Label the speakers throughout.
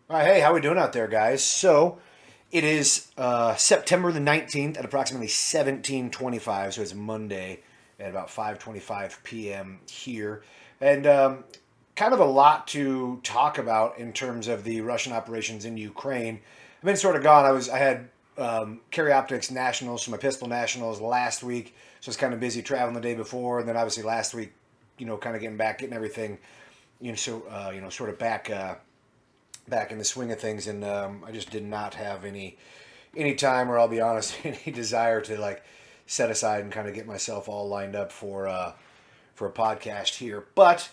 Speaker 1: All right, hey, how we doing out there, guys? So it is September the 19th at approximately 17:25, so it's Monday at about 5:25 p.m. here. And kind of a lot to talk about in terms of the Russian operations in Ukraine. I've been sort of gone. I had Carry Optics Nationals, so my pistol nationals last week, so I was kind of busy traveling the day before, and then obviously last week, kind of getting everything, sort of back in the swing of things, and I just did not have any time, or I'll be honest, any desire to like set aside and kind of get myself all lined up for a podcast here. But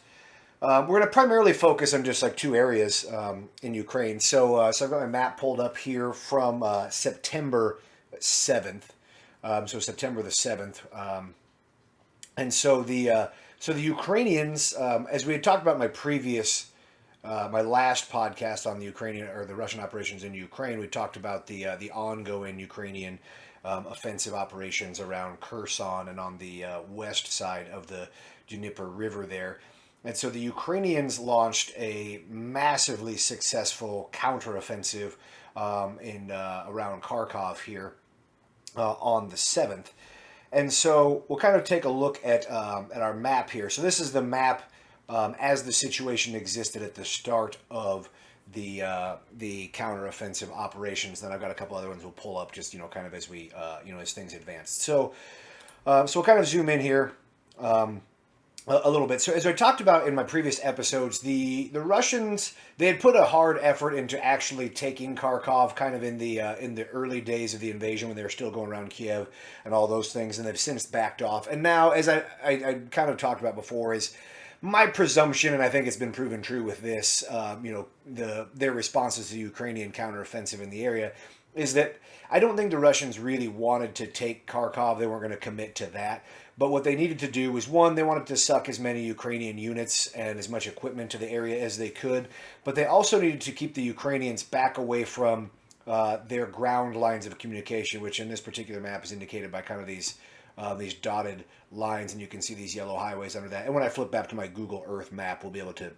Speaker 1: we're going to primarily focus on just like two areas in Ukraine. So I've got my map pulled up here from September 7th. So September the 7th. And so the Ukrainians, as we had talked about in my last podcast on the Ukrainian or the Russian operations in Ukraine, we talked about the ongoing Ukrainian offensive operations around Kherson and on the west side of the Dnieper River there. And so the Ukrainians launched a massively successful counteroffensive in around Kharkov here on the 7th. And so we'll kind of take a look at our map here. So this is the map as the situation existed at the start of the counteroffensive operations. Then I've got a couple other ones we'll pull up just kind of as we as things advance. So we'll kind of zoom in here. A little bit. So as I talked about in my previous episodes, the Russians, they had put a hard effort into actually taking Kharkov, kind of in the early days of the invasion when they were still going around Kiev and all those things, and they've since backed off. And now, as I kind of talked about before, is my presumption, and I think it's been proven true with this, their responses to the Ukrainian counteroffensive in the area, is that I don't think the Russians really wanted to take Kharkov. They weren't going to commit to that. But what they needed to do was, one, they wanted to suck as many Ukrainian units and as much equipment to the area as they could. But they also needed to keep the Ukrainians back away from their ground lines of communication, which in this particular map is indicated by kind of these dotted lines, and you can see these yellow highways under that. And when I flip back to my Google Earth map, we'll be able to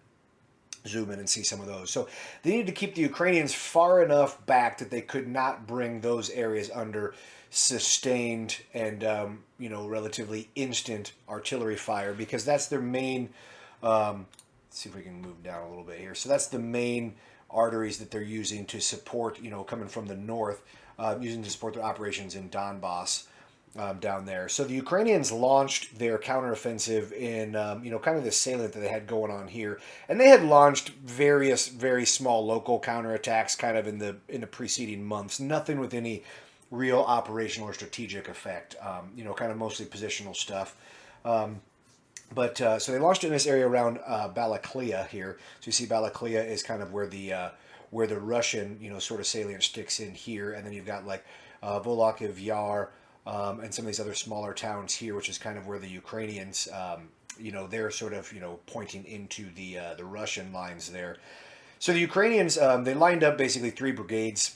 Speaker 1: zoom in and see some of those. So they needed to keep the Ukrainians far enough back that they could not bring those areas under sustained and relatively instant artillery fire, because that's their main. Let's see if we can move down a little bit here. So that's the main arteries that they're using to support, coming from the north, using to support their operations in Donbass down there. So the Ukrainians launched their counteroffensive in, kind of the salient that they had going on here, and they had launched various very small local counterattacks, kind of in the preceding months. Nothing with any real operational or strategic effect. Kind of mostly positional stuff. So they launched it in this area around Balaklia here. So you see Balaklia is kind of where the Russian sort of salient sticks in here, and then you've got like Volokiv Yar and some of these other smaller towns here, which is kind of where the Ukrainians they're sort of pointing into the Russian lines there. So the Ukrainians they lined up basically three brigades.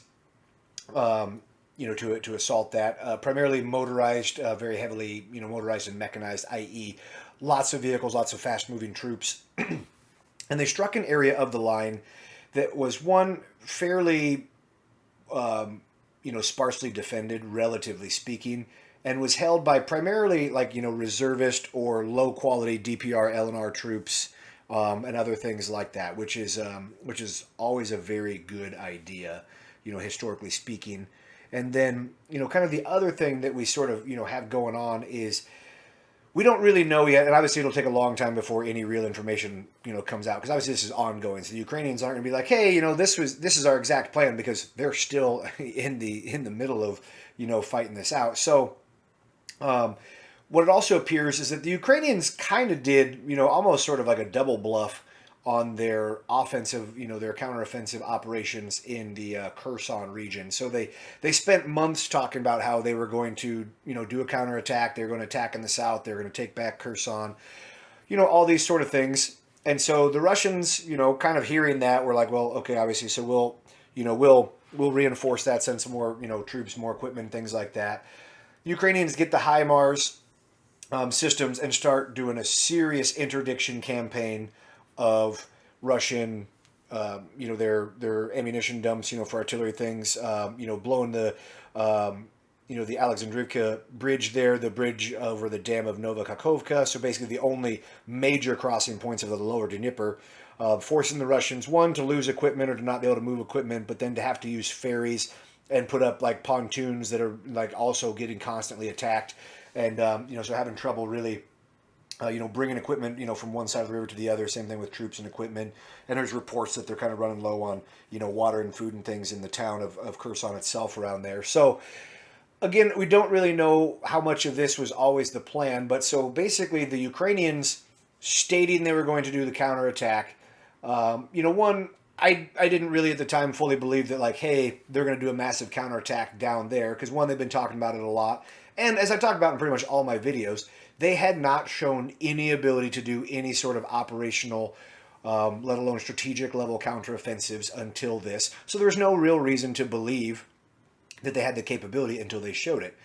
Speaker 1: To assault that. Primarily motorized, very heavily, motorized and mechanized, i.e., lots of vehicles, lots of fast-moving troops, and they struck an area of the line that was one fairly, sparsely defended, relatively speaking, and was held by primarily like reservist or low-quality DPR LNR troops. And other things like that, which is always a very good idea, historically speaking. And then, kind of the other thing that we sort of, have going on is we don't really know yet, and obviously it'll take a long time before any real information, comes out, because obviously this is ongoing. So the Ukrainians aren't going to be like, hey, this is our exact plan, because they're still in the middle of, fighting this out. So, what it also appears is that the Ukrainians kind of did, almost sort of like a double bluff on their offensive, their counteroffensive operations in the Kherson region. So they spent months talking about how they were going to, do a counterattack. They were going to attack in the south. They were going to take back Kherson, all these sort of things. And so the Russians, kind of hearing that, were like, well, okay, obviously, so we'll reinforce that, send some more, troops, more equipment, things like that. The Ukrainians get the HIMARS systems and start doing a serious interdiction campaign of Russian their ammunition dumps, for artillery things, blowing the the Alexandrivka bridge there, the bridge over the dam of Nova Kakhovka. So basically, the only major crossing points of the lower Dnieper, forcing the Russians, one, to lose equipment or to not be able to move equipment, but then to have to use ferries and put up like pontoons that are like also getting constantly attacked, and so having trouble really. Bringing equipment, from one side of the river to the other. Same thing with troops and equipment. And there's reports that they're kind of running low on, water and food and things in the town of Kherson itself around there. So again, we don't really know how much of this was always the plan. But so basically, the Ukrainians stating they were going to do the counterattack. One, I didn't really at the time fully believe that, like, hey, they're going to do a massive counterattack down there. Because one, they've been talking about it a lot. And as I talked about in pretty much all my videos, they had not shown any ability to do any sort of operational, let alone strategic level counteroffensives until this. So there was no real reason to believe that they had the capability until they showed it.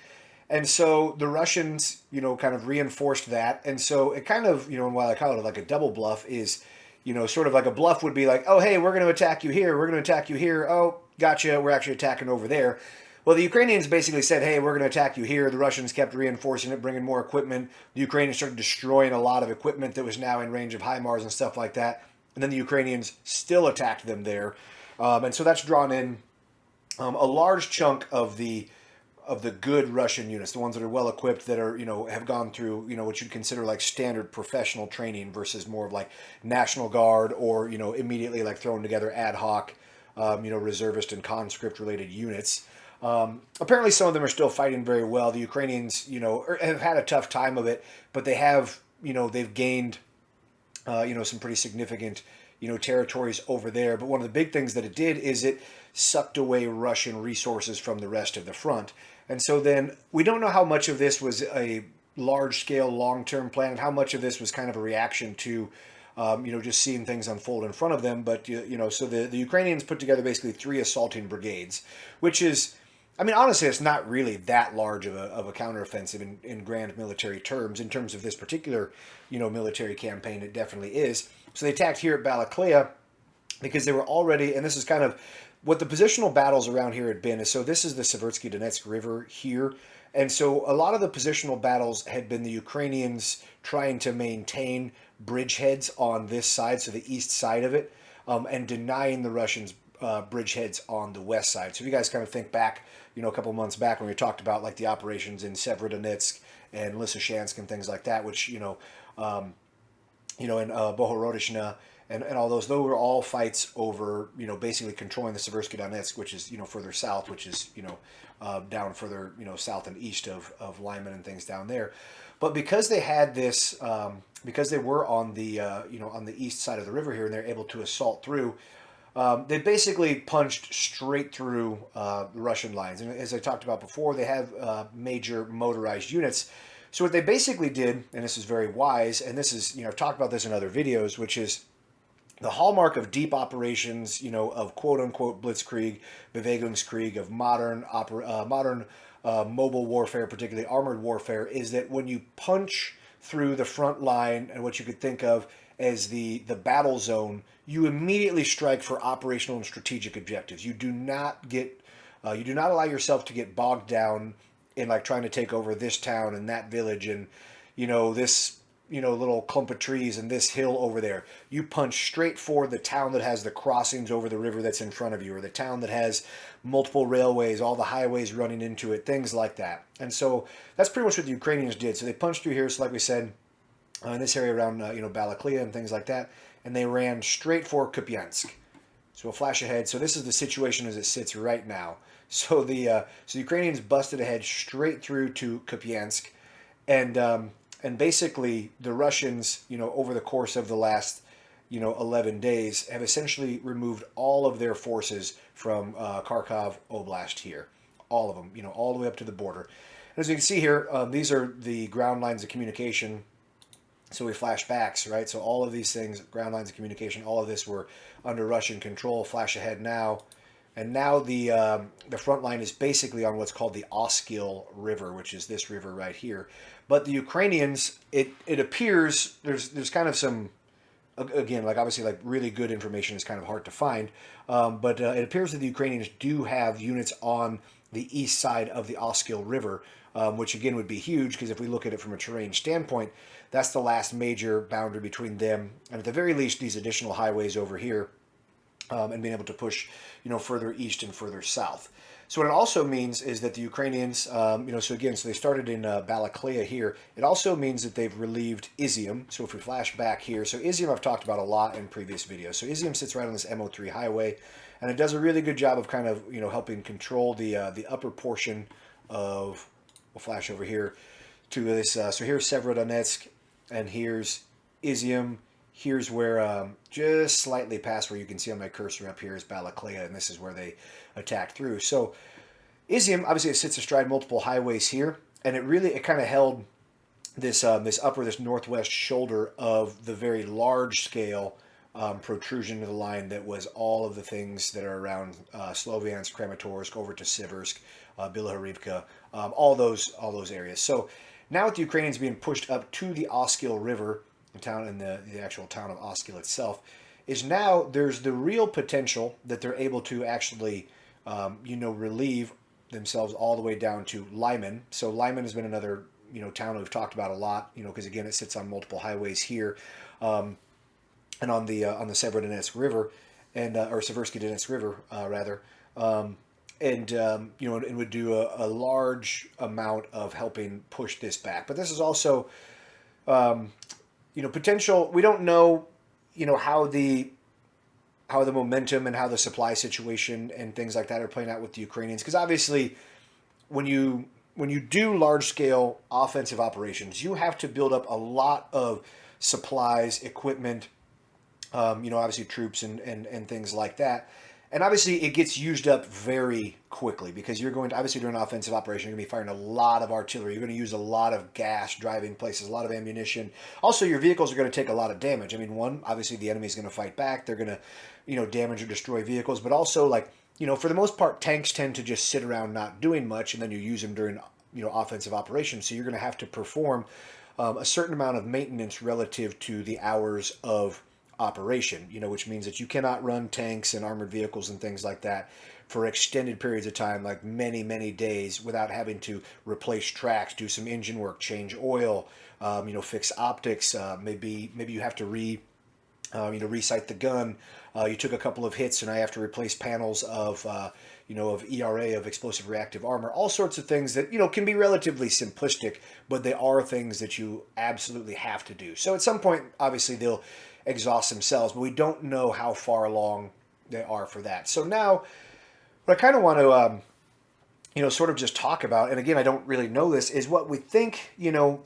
Speaker 1: And so the Russians, kind of reinforced that. And so it kind of, and while I call it like a double bluff, is, sort of like a bluff would be like, oh, hey, we're going to attack you here. We're going to attack you here. Oh, gotcha. We're actually attacking over there. Well, the Ukrainians basically said, hey, we're going to attack you here. The Russians kept reinforcing it, bringing more equipment. The Ukrainians started destroying a lot of equipment that was now in range of HIMARS and stuff like that. And then the Ukrainians still attacked them there. And so that's drawn in a large chunk of the good Russian units, the ones that are well equipped, that are, have gone through, what you'd consider like standard professional training versus more of like National Guard or, immediately like thrown together ad hoc, reservist and conscript related units. Apparently some of them are still fighting very well. The Ukrainians, have had a tough time of it, but they have, they've gained, some pretty significant, territories over there. But one of the big things that it did is it sucked away Russian resources from the rest of the front. And so then we don't know how much of this was a large scale, long-term plan and how much of this was kind of a reaction to, just seeing things unfold in front of them. But, so the Ukrainians put together basically 3 assaulting brigades, which is, honestly, it's not really that large of a counteroffensive in grand military terms. In terms of this particular, military campaign, it definitely is. So they attacked here at Balaklia because they were already, and this is kind of what the positional battles around here had been. Is so this is the Seversky Donetsk River here. And so a lot of the positional battles had been the Ukrainians trying to maintain bridgeheads on this side, so the east side of it, and denying the Russians bridgeheads on the west side. So if you guys kind of think back, a couple months back when we talked about like the operations in Severodonetsk and Lysychansk and things like that, which, in Bohorodishna and all those were all fights over, basically controlling the Seversky Donetsk, which is, further south, which is, down further, south and east of Lyman and things down there. But because they had this, because they were on the, on the east side of the river here and they're able to assault through, they basically punched straight through the Russian lines. And as I talked about before, they have major motorized units. So what they basically did, and this is very wise, and this is, I've talked about this in other videos, which is the hallmark of deep operations, of quote-unquote blitzkrieg, Bewegungskrieg, of modern mobile warfare, particularly armored warfare, is that when you punch through the front line and what you could think of as the battle zone, you immediately strike for operational and strategic objectives. You do not allow yourself to get bogged down in like trying to take over this town and that village and, this, little clump of trees and this hill over there. You punch straight for the town that has the crossings over the river that's in front of you, or the town that has multiple railways, all the highways running into it, things like that. And so that's pretty much what the Ukrainians did. So they punched through here, so like we said, in this area around, Balaklia and things like that, and they ran straight for Kupiansk. So we'll flash ahead. So this is the situation as it sits right now. So the Ukrainians busted ahead straight through to Kupiansk, and basically the Russians, over the course of the last, 11 days, have essentially removed all of their forces from Kharkov Oblast here, all of them, all the way up to the border. And as you can see here, these are the ground lines of communication. So we flash backs, right? So all of these things, ground lines of communication, all of this were under Russian control. Flash ahead now. And now the front line is basically on what's called the Oskil River, which is this river right here. But the Ukrainians, it appears there's kind of some again, like obviously, like really good information is kind of hard to find, but it appears that the Ukrainians do have units on the east side of the Oskil River, which again would be huge because if we look at it from a terrain standpoint, that's the last major boundary between them and at the very least these additional highways over here, and being able to push, further east and further south. So what it also means is that the Ukrainians, so again, so they started in Balakleya here. It also means that they've relieved Izium. So if we flash back here, so Izium I've talked about a lot in previous videos. So Izium sits right on this MO3 highway, and it does a really good job of kind of, helping control the upper portion of, we'll flash over here to this. So here's Severodonetsk, and here's Izium. Here's where, just slightly past where you can see on my cursor up here is Balakleya, and this is where they attacked through. So Izium, obviously it sits astride multiple highways here, and it kind of held this this northwest shoulder of the very large scale protrusion of the line that was all of the things that are around Sloviansk, Kramatorsk, over to Siversk, Bilahorivka, all those areas. So now with the Ukrainians being pushed up to the Oskil River, the actual town of Oskil itself, is now there's the real potential that they're able to actually, relieve themselves all the way down to Lyman. So Lyman has been another, town we've talked about a lot, because again, it sits on multiple highways here, and on the Severodonetsk River, and or Seversky Donetsk River, rather. And would do a large amount of helping push this back. But this is also, potential. We don't know, how the momentum and how the supply situation and things like that are playing out with the Ukrainians. Because obviously, when you do large scale offensive operations, you have to build up a lot of supplies, equipment, obviously troops and things like that. And obviously, it gets used up very quickly because you're going to obviously do an offensive operation. You're going to be firing a lot of artillery. You're going to use a lot of gas driving places, a lot of ammunition. Also, your vehicles are going to take a lot of damage. I mean, one, obviously, the enemy is going to fight back. They're going to, damage or destroy vehicles. But also, for the most part, tanks tend to just sit around not doing much, and then you use them during, offensive operations. So you're going to have to perform a certain amount of maintenance relative to the hours of operation, which means that you cannot run tanks and armored vehicles and things like that for extended periods of time, like many, many days, without having to replace tracks, do some engine work, change oil, fix optics. Maybe you have to resight the gun. You took a couple of hits, and I have to replace panels of ERA, of explosive reactive armor. All sorts of things that can be relatively simplistic, but they are things that you absolutely have to do. So at some point, obviously, they'll exhaust themselves, but we don't know how far along they are for that. So now, what I kind of want to, sort of just talk about, and again, I don't really know this, is what we think,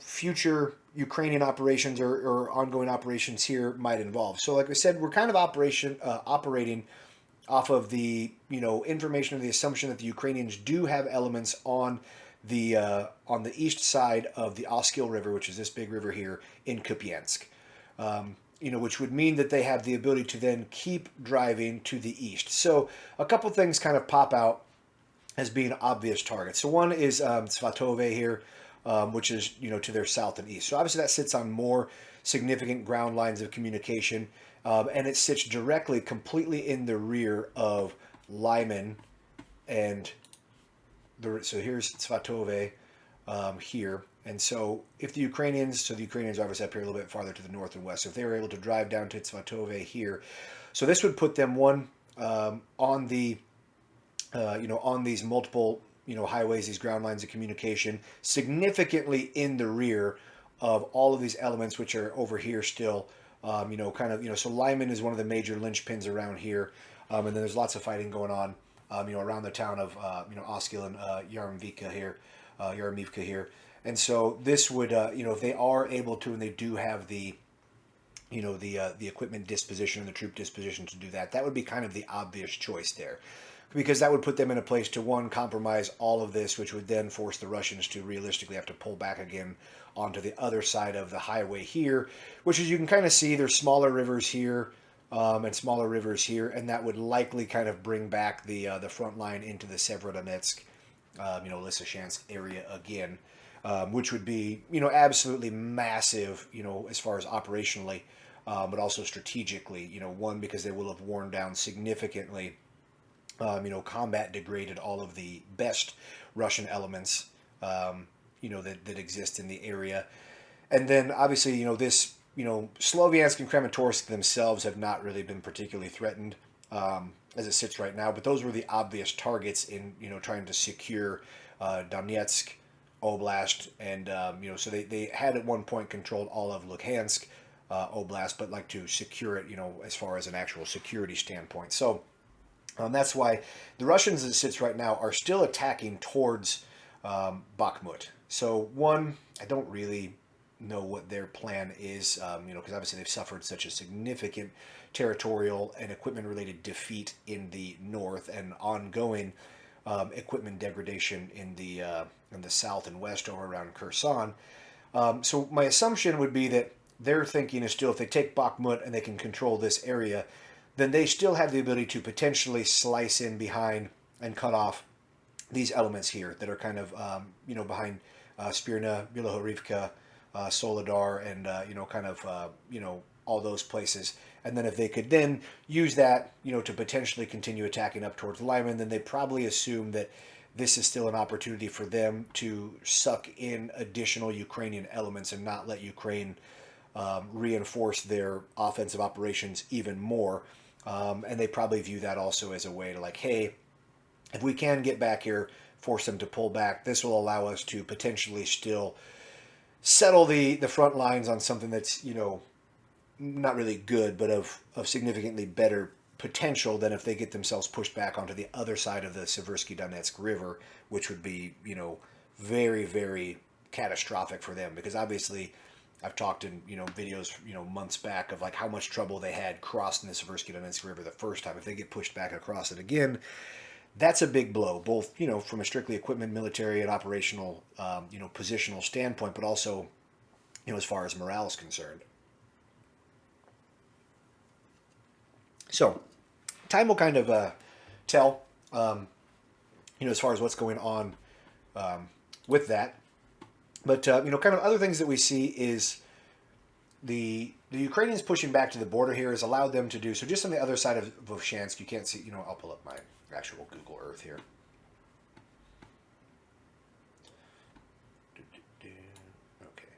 Speaker 1: future Ukrainian operations or ongoing operations here might involve. So, like I said, we're kind of operating off of the, information and the assumption that the Ukrainians do have elements on the east side of the Oskil River, which is this big river here in Kupiansk. Which would mean that they have the ability to then keep driving to the east. So a couple things kind of pop out as being obvious targets. So one is Svatove here, which is, to their south and east. So obviously that sits on more significant ground lines of communication, and it sits directly, completely in the rear of Lyman. And so here's Svatove here. And so if the Ukrainians are obviously up here a little bit farther to the north and west, so if they were able to drive down to Svatove here, so this would put them on the, on these multiple, highways, these ground lines of communication, significantly in the rear of all of these elements, which are over here still, so Lyman is one of the major linchpins around here. And then there's lots of fighting going on, around the town of, Oskil and Yarmivka here. And so this would, if they are able to, and they do have the, the equipment disposition and the troop disposition to do that, that would be kind of the obvious choice there. Because that would put them in a place to, one, compromise all of this, which would then force the Russians to realistically have to pull back again onto the other side of the highway here, which is, you can kind of see there's smaller rivers here, and smaller rivers here, and that would likely kind of bring back the front line into the Severodonetsk, Lysychansk area again. Which would be, absolutely massive, as far as operationally. but also strategically. One, because they will have worn down significantly, combat degraded all of the best Russian elements, that exist in the area. And then obviously, this, Sloviansk and Kramatorsk themselves have not really been particularly threatened as it sits right now, but those were the obvious targets in, trying to secure Donetsk Oblast. And, so they had at one point controlled all of Luhansk Oblast, but like to secure it, as far as an actual security standpoint. So that's why the Russians, as it sits right now, are still attacking towards Bakhmut. So one, I don't really know what their plan is, because obviously they've suffered such a significant territorial and equipment-related defeat in the north and ongoing equipment degradation in the south and west over around Kherson. So my assumption would be that their thinking is still, if they take Bakhmut and they can control this area, then they still have the ability to potentially slice in behind and cut off these elements here that are kind of, behind Spirna, Bilohorivka, Soledar, and, all those places. And then if they could then use that, to potentially continue attacking up towards Lyman, then they probably assume that this is still an opportunity for them to suck in additional Ukrainian elements and not let Ukraine reinforce their offensive operations even more. And they probably view that also as a way to, like, hey, if we can get back here, force them to pull back, this will allow us to potentially still settle the front lines on something that's, not really good, but of significantly better potential than if they get themselves pushed back onto the other side of the Seversky Donetsk River, which would be, very, very catastrophic for them. Because obviously, I've talked in, videos, months back of like how much trouble they had crossing the Seversky Donetsk River the first time. If they get pushed back across it again, that's a big blow, both, from a strictly equipment, military, and operational, positional standpoint, but also, as far as morale is concerned. So, time will kind of tell, as far as what's going on with that. But, kind of other things that we see is the Ukrainians pushing back to the border here has allowed them to do, so just on the other side of Vovshansk, you can't see, I'll pull up my actual Google Earth here. Okay.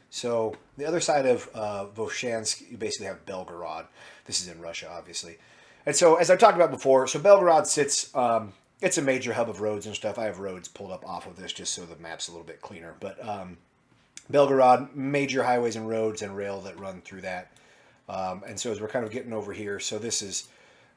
Speaker 1: So the other side of Vovshansk, you basically have Belgorod. This is in Russia, obviously. And so, as I talked about before, so Belgorod sits, it's a major hub of roads and stuff. I have roads pulled up off of this just so the map's a little bit cleaner. But Belgorod, major highways and roads and rail that run through that. And so as we're kind of getting over here, so this is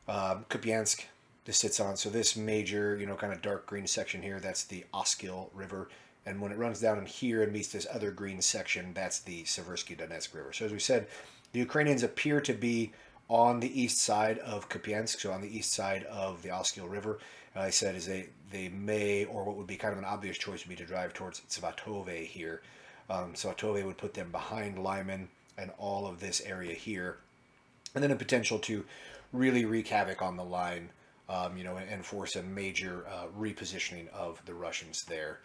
Speaker 1: Kupiansk. This sits on, so this major, kind of dark green section here, that's the Oskil River. And when it runs down in here and meets this other green section, that's the Seversky Donetsk River. So as we said, the Ukrainians appear to be on the east side of Kupiansk, so on the east side of the Oskil River. I said is they may, or what would be kind of an obvious choice would be to drive towards Svatove here. Svatove would put them behind Lyman and all of this area here. And then a potential to really wreak havoc on the line, and force a major repositioning of the Russians there.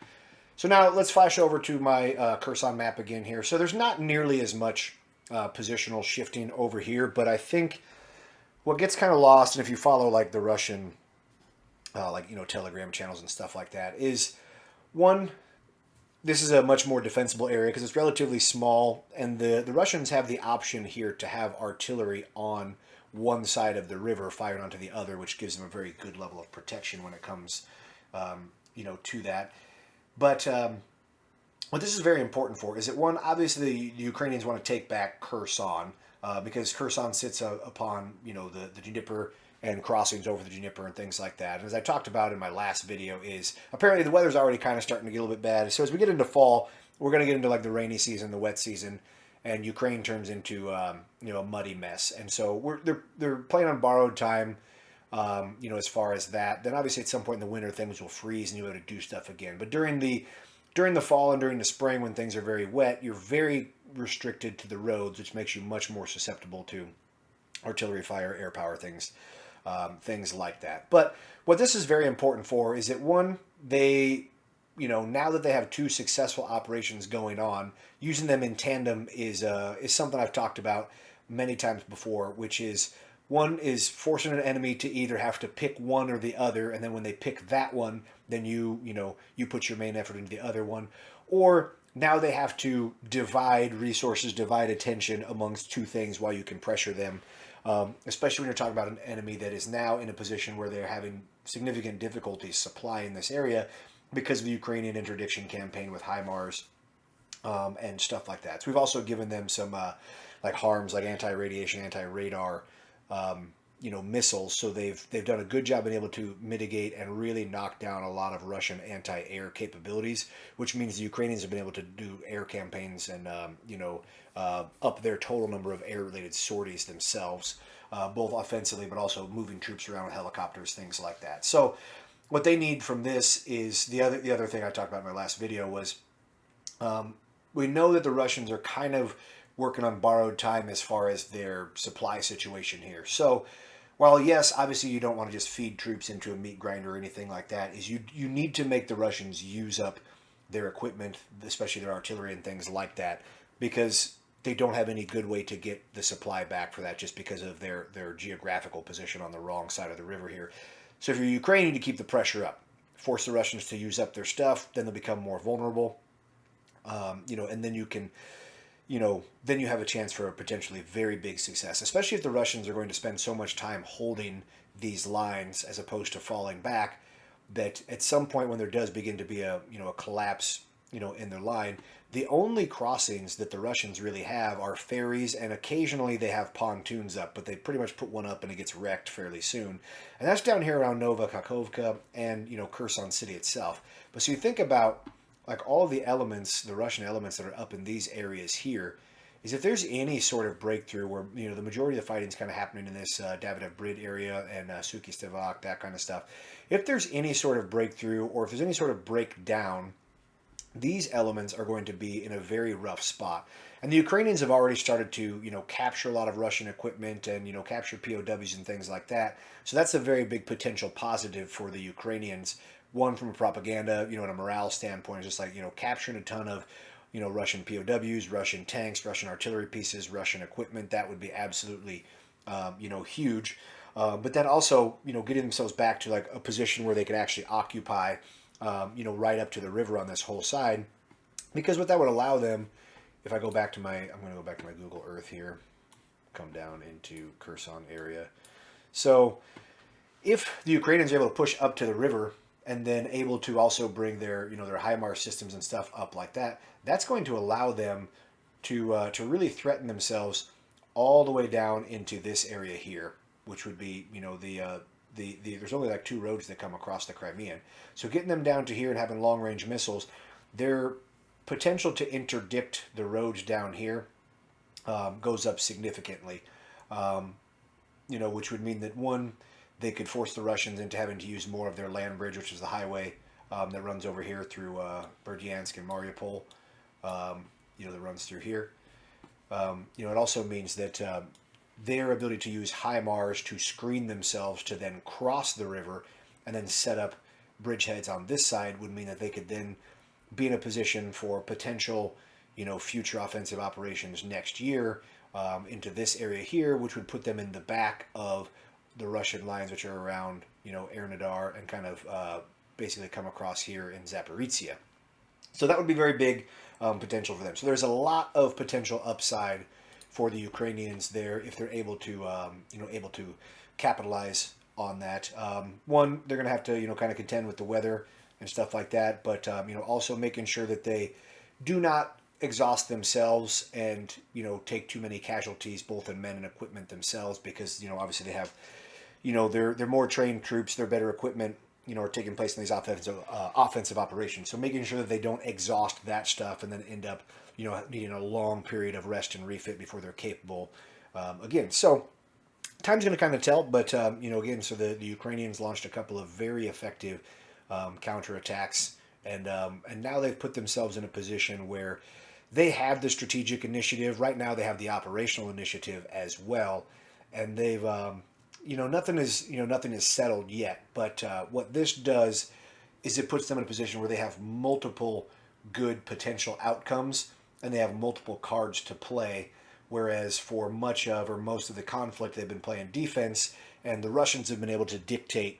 Speaker 1: So now let's flash over to my Kherson map again here. So there's not nearly as much positional shifting over here, but I think what gets kind of lost, and if you follow like the Russian, Telegram channels and stuff like that, is one, this is a much more defensible area because it's relatively small, and the Russians have the option here to have artillery on one side of the river firing onto the other, which gives them a very good level of protection when it comes, to that. But what this is very important for is that, one, obviously the Ukrainians want to take back Kherson because Kherson sits upon, the Dnieper and crossings over the Dnieper and things like that. And as I talked about in my last video, is apparently the weather's already kind of starting to get a little bit bad. So as we get into fall, we're going to get into like the rainy season, the wet season, and Ukraine turns into a muddy mess. And so they're playing on borrowed time, as far as that. Then obviously at some point in the winter things will freeze and you'll be able to do stuff again. But during the fall and during the spring when things are very wet, you're very restricted to the roads, which makes you much more susceptible to artillery fire, air power things like that. But what this is very important for is that, one, they, now that they have two successful operations going on, using them in tandem is something I've talked about many times before, which is one is forcing an enemy to either have to pick one or the other, and then when they pick that one, then you put your main effort into the other one, or now they have to divide resources, divide attention amongst two things while you can pressure them. Especially when you're talking about an enemy that is now in a position where they're having significant difficulties supplying this area because of the Ukrainian interdiction campaign with HIMARS and stuff like that. So we've also given them some like HARMs, like anti-radiation, anti-radar, missiles. So they've done a good job being able to mitigate and really knock down a lot of Russian anti-air capabilities, which means the Ukrainians have been able to do air campaigns and up their total number of air-related sorties themselves, both offensively but also moving troops around with helicopters, things like that. So what they need from this is the other thing I talked about in my last video was we know that the Russians are kind of working on borrowed time as far as their supply situation here. So while yes, obviously you don't want to just feed troops into a meat grinder or anything like that, is you need to make the Russians use up their equipment, especially their artillery and things like that, because they don't have any good way to get the supply back for that just because of their geographical position on the wrong side of the river here. So if you're Ukraine, you need to keep the pressure up, force the Russians to use up their stuff, then they'll become more vulnerable, and then you can, then you have a chance for a potentially very big success, especially if the Russians are going to spend so much time holding these lines as opposed to falling back, that at some point when there does begin to be a collapse, in their line, the only crossings that the Russians really have are ferries, and occasionally they have pontoons up, but they pretty much put one up and it gets wrecked fairly soon. And that's down here around Nova Kakhovka and, Kherson City itself. But so you think about like all the elements, the Russian elements that are up in these areas here, is if there's any sort of breakthrough where, the majority of the fighting is kind of happening in this Davydiv Brid area and Suky Stevak, that kind of stuff. If there's any sort of breakthrough or if there's any sort of breakdown, these elements are going to be in a very rough spot. And the Ukrainians have already started to, capture a lot of Russian equipment and, capture POWs and things like that. So that's a very big potential positive for the Ukrainians. One, from a propaganda, and a morale standpoint, just like, capturing a ton of, Russian POWs, Russian tanks, Russian artillery pieces, Russian equipment. That would be absolutely, huge. But then also, getting themselves back to like a position where they could actually occupy, right up to the river on this whole side. Because what that would allow them, if I go back to I'm going to go back to my Google Earth here, come down into Kherson area. So if the Ukrainians are able to push up to the river and then able to also bring their, their HIMARS systems and stuff up like that, that's going to allow them to really threaten themselves all the way down into this area here, which would be, there's only like two roads that come across the Crimean. So getting them down to here and having long range missiles, their potential to interdict the roads down here goes up significantly. Which would mean that one, they could force the Russians into having to use more of their land bridge, which is the highway that runs over here through Berdyansk and Mariupol. That runs through here. It also means that their ability to use HIMARS to screen themselves to then cross the river and then set up bridgeheads on this side would mean that they could then be in a position for potential, future offensive operations next year into this area here, which would put them in the back of the Russian lines, which are around, Ernadar and kind of basically come across here in Zaporizhia. So that would be very big potential for them. So there's a lot of potential upside for the Ukrainians there if they're able to, able to capitalize on that. One, they're going to have to, kind of contend with the weather and stuff like that, but also making sure that they do not exhaust themselves and take too many casualties, both in men and equipment themselves, because obviously they have, they're more trained troops, they're better equipment, are taking place in these offensive operations. So making sure that they don't exhaust that stuff and then end up, needing a long period of rest and refit before they're capable again. So time's going to kind of tell, but again, so the Ukrainians launched a couple of very effective counterattacks, and now they've put themselves in a position where they have the strategic initiative. Right now, they have the operational initiative as well, and they've nothing is settled yet. But what this does is it puts them in a position where they have multiple good potential outcomes, and they have multiple cards to play whereas for much of or most of the conflict they've been playing defense, and the Russians have been able to dictate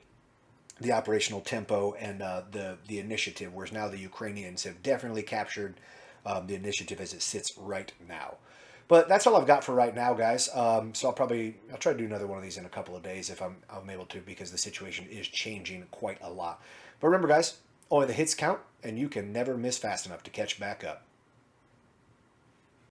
Speaker 1: the operational tempo and the initiative, whereas now the Ukrainians have definitely captured the initiative as it sits right now. But that's all I've got for right now, guys. So I'll try to do another one of these in a couple of days if I'm able to, because the situation is changing quite a lot. But remember, guys, only the hits count, and you can never miss fast enough to catch back up.